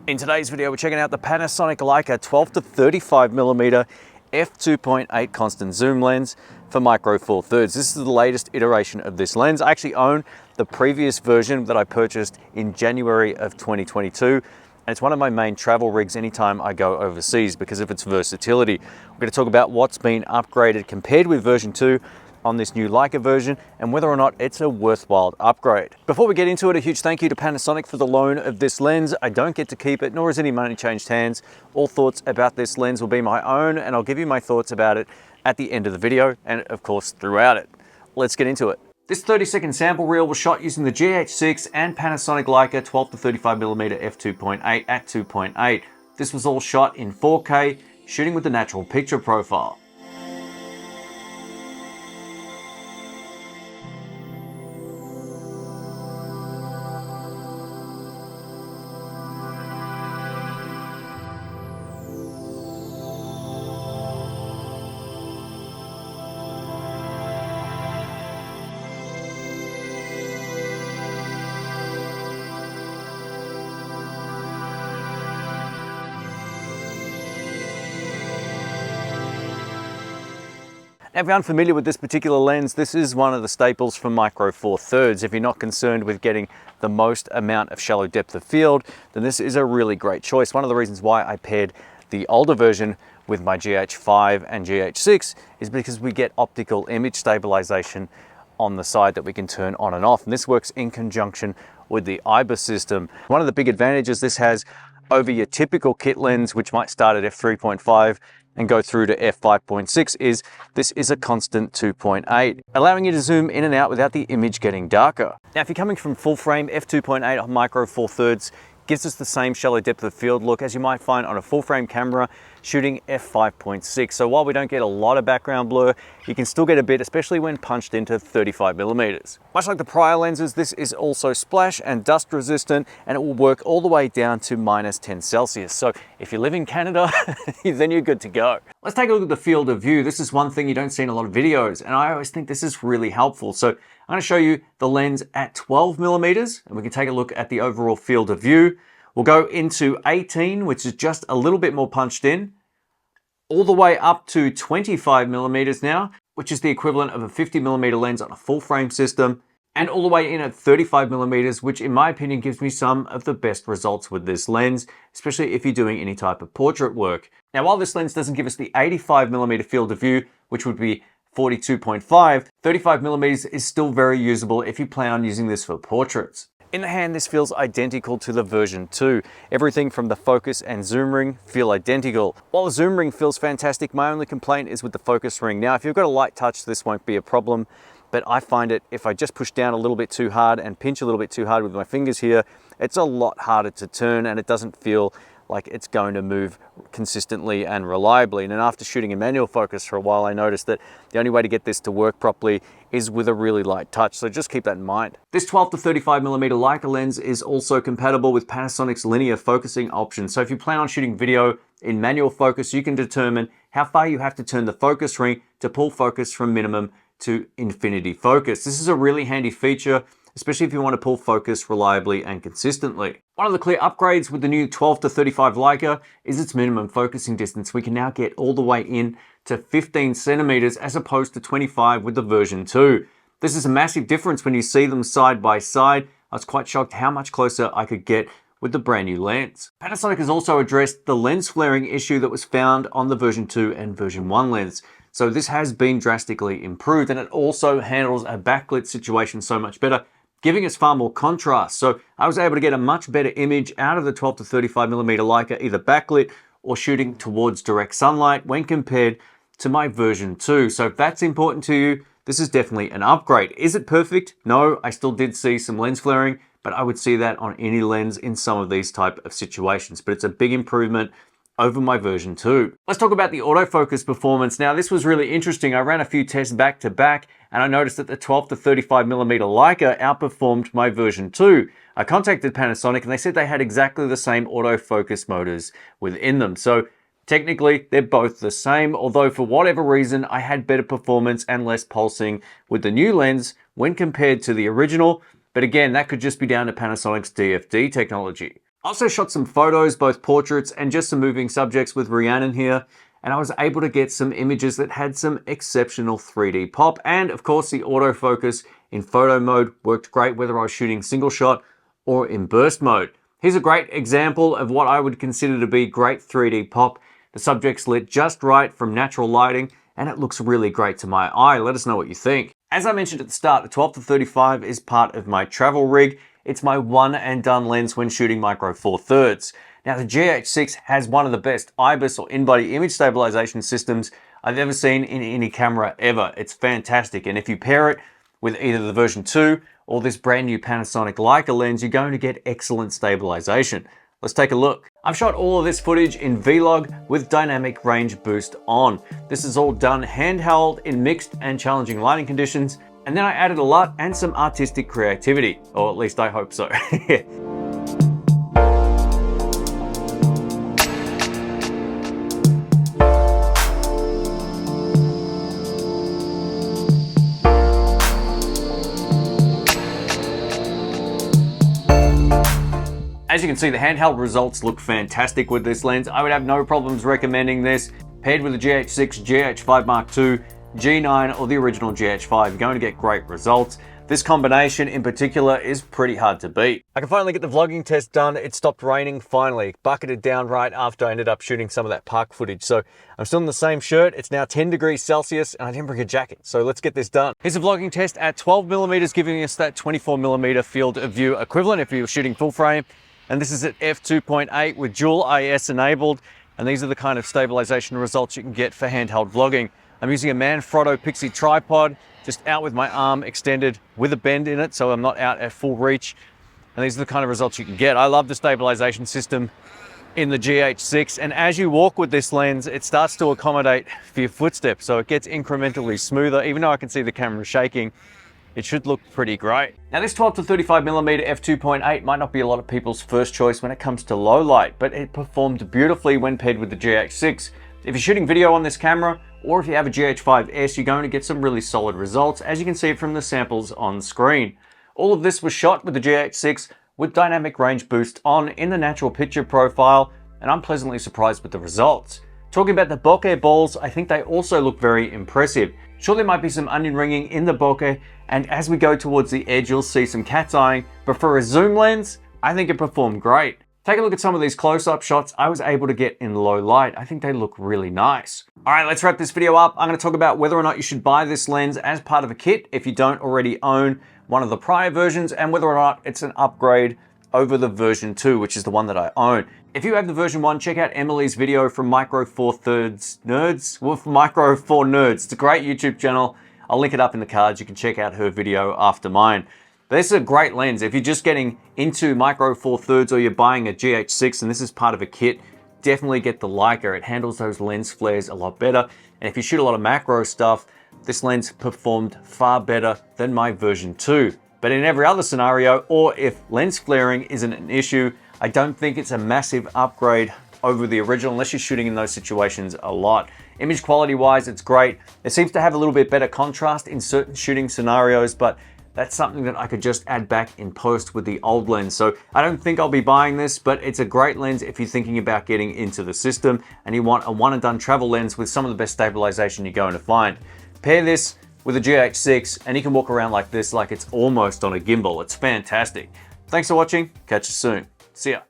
In today's video, we're checking out the Panasonic Leica 12-35mm F2.8 constant zoom lens for micro four thirds. This is the latest iteration of this lens. I actually own the previous version that I purchased in January of 2022. And it's one of my main travel rigs anytime I go overseas because of its versatility. We're going to talk about what's been upgraded compared with version 2 on this new Leica version and whether or not it's a worthwhile upgrade. Before we get into it, a huge thank you to Panasonic for the loan of this lens. I don't get to keep it, nor has any money changed hands. All thoughts about this lens will be my own, and I'll give you my thoughts about it at the end of the video and of course throughout it. Let's get into it. This 30-second sample reel was shot using the GH6 and Panasonic Leica 12-35mm f2.8 at 2.8. This was all shot in 4K, shooting with the natural picture profile. Now, if you're unfamiliar with this particular lens, this is one of the staples for micro four thirds. If you're not concerned with getting the most amount of shallow depth of field, then this is a really great choice. One of the reasons why I paired the older version with my GH5 and GH6 is because we get optical image stabilization on the side that we can turn on and off. And this works in conjunction with the IBIS system. One of the big advantages this has over your typical kit lens, which might start at f3.5 and go through to f5.6, is this is a constant 2.8, allowing you to zoom in and out without the image getting darker. Now, if you're coming from full frame, f2.8 on micro four thirds gives us the same shallow depth of field look as you might find on a full frame camera shooting f5.6. So while we don't get a lot of background blur, you can still get a bit, especially when punched into 35mm. Much like the prior lenses, this is also splash and dust resistant, and it will work all the way down to -10 Celsius. So if you live in Canada, then you're good to go. Let's take a look at the field of view. This is one thing you don't see in a lot of videos, and I always think this is really helpful. So I'm going to show you the lens at 12mm, and we can take a look at the overall field of view. We'll go into 18, which is just a little bit more punched in, all the way up to 25mm now, which is the equivalent of a 50mm lens on a full frame system, and all the way in at 35mm, which in my opinion gives me some of the best results with this lens, especially if you're doing any type of portrait work. Now, while this lens doesn't give us the 85mm field of view, which would be 42.5, 35mm is still very usable if you plan on using this for portraits. In the hand, this feels identical to the version 2. Everything from the focus and zoom ring feel identical. While the zoom ring feels fantastic, my only complaint is with the focus ring. Now, if you've got a light touch, this won't be a problem, but I find it, if I just push down a little bit too hard and pinch a little bit too hard with my fingers here, it's a lot harder to turn and it doesn't feel like it's going to move consistently and reliably. And then after shooting in manual focus for a while, I noticed that the only way to get this to work properly is with a really light touch. So just keep that in mind. This 12-35mm Leica lens is also compatible with Panasonic's linear focusing option. So if you plan on shooting video in manual focus, you can determine how far you have to turn the focus ring to pull focus from minimum to infinity focus. This is a really handy feature, especially if you want to pull focus reliably and consistently. One of the clear upgrades with the new 12-35 Leica is its minimum focusing distance. We can now get all the way in to 15 centimeters as opposed to 25 with the version 2. This is a massive difference when you see them side by side. I was quite shocked how much closer I could get with the brand new lens. Panasonic has also addressed the lens flaring issue that was found on the version 2 and version 1 lens. So this has been drastically improved, and it also handles a backlit situation so much better, giving us far more contrast. So I was able to get a much better image out of the 12-35mm Leica, either backlit or shooting towards direct sunlight when compared to my version 2. So if that's important to you, this is definitely an upgrade. Is it perfect? No, I still did see some lens flaring, but I would see that on any lens in some of these type of situations. But it's a big improvement over my version 2. Let's talk about the autofocus performance. Now, this was really interesting. I ran a few tests back to back, and I noticed that the 12-35mm Leica outperformed my version 2. I contacted Panasonic and they said they had exactly the same autofocus motors within them. So technically, they're both the same, although for whatever reason, I had better performance and less pulsing with the new lens when compared to the original. But again, that could just be down to Panasonic's DFD technology. I also shot some photos, both portraits and just some moving subjects with Rhiannon here, and I was able to get some images that had some exceptional 3D pop. And of course, the autofocus in photo mode worked great whether I was shooting single shot or in burst mode. Here's a great example of what I would consider to be great 3D pop. The subject's lit just right from natural lighting, and it looks really great to my eye. Let us know what you think. As I mentioned at the start, the 12-35 is part of my travel rig. It's my one and done lens when shooting micro four thirds. Now the GH6 has one of the best IBIS or in-body image stabilization systems I've ever seen in any camera ever. It's fantastic, and if you pair it with either the version 2 or this brand new Panasonic Leica lens, you're going to get excellent stabilization. Let's take a look. I've shot all of this footage in Vlog with dynamic range boost on. This is all done handheld in mixed and challenging lighting conditions, and then I added a LUT and some artistic creativity, or at least I hope so. As you can see, the handheld results look fantastic with this lens. I would have no problems recommending this. Paired with the GH6, GH5 Mark II, G9 or the original GH5, you're going to get great results. This combination in particular is pretty hard to beat. I can finally get the vlogging test done. It stopped raining finally. Bucketed down right after I ended up shooting some of that park footage. So I'm still in the same shirt. It's now 10 degrees Celsius and I didn't bring a jacket. So let's get this done. Here's a vlogging test at 12mm, giving us that 24mm field of view equivalent if you're shooting full frame. And this is at F2.8 with dual IS enabled. And these are the kind of stabilization results you can get for handheld vlogging. I'm using a Manfrotto Pixie tripod, just out with my arm extended with a bend in it, so I'm not out at full reach. And these are the kind of results you can get. I love the stabilization system in the GH6. And as you walk with this lens, it starts to accommodate for your footsteps. So it gets incrementally smoother. Even though I can see the camera shaking, it should look pretty great. Now this 12-35mm f2.8 might not be a lot of people's first choice when it comes to low light, but it performed beautifully when paired with the GH6. If you're shooting video on this camera, or if you have a GH5S, you're going to get some really solid results, as you can see from the samples on screen. All of this was shot with the GH6 with dynamic range boost on in the natural picture profile, and I'm pleasantly surprised with the results. Talking about the bokeh balls, I think they also look very impressive. Sure, there might be some onion ringing in the bokeh, and as we go towards the edge, you'll see some cat's eyeing, but for a zoom lens, I think it performed great. Take a look at some of these close-up shots I was able to get in low light. I think they look really nice. All right, let's wrap this video up. I'm gonna talk about whether or not you should buy this lens as part of a kit if you don't already own one of the prior versions, and whether or not it's an upgrade over the version 2, which is the one that I own. If you have the version 1, check out Emily's video from Micro Four Thirds Nerds. Well, Micro Four Nerds. It's a great YouTube channel. I'll link it up in the cards. You can check out her video after mine. But this is a great lens. If you're just getting into Micro Four Thirds or you're buying a GH6 and this is part of a kit, definitely get the Leica. It handles those lens flares a lot better. And if you shoot a lot of macro stuff, this lens performed far better than my version 2. But in every other scenario, or if lens flaring isn't an issue, I don't think it's a massive upgrade over the original unless you're shooting in those situations a lot. Image quality wise, it's great. It seems to have a little bit better contrast in certain shooting scenarios, but that's something that I could just add back in post with the old lens. So I don't think I'll be buying this, but it's a great lens if you're thinking about getting into the system and you want a one and done travel lens with some of the best stabilization you're going to find. Pair this with a GH6 and you can walk around like this like it's almost on a gimbal. It's fantastic. Thanks for watching. Catch you soon. See ya.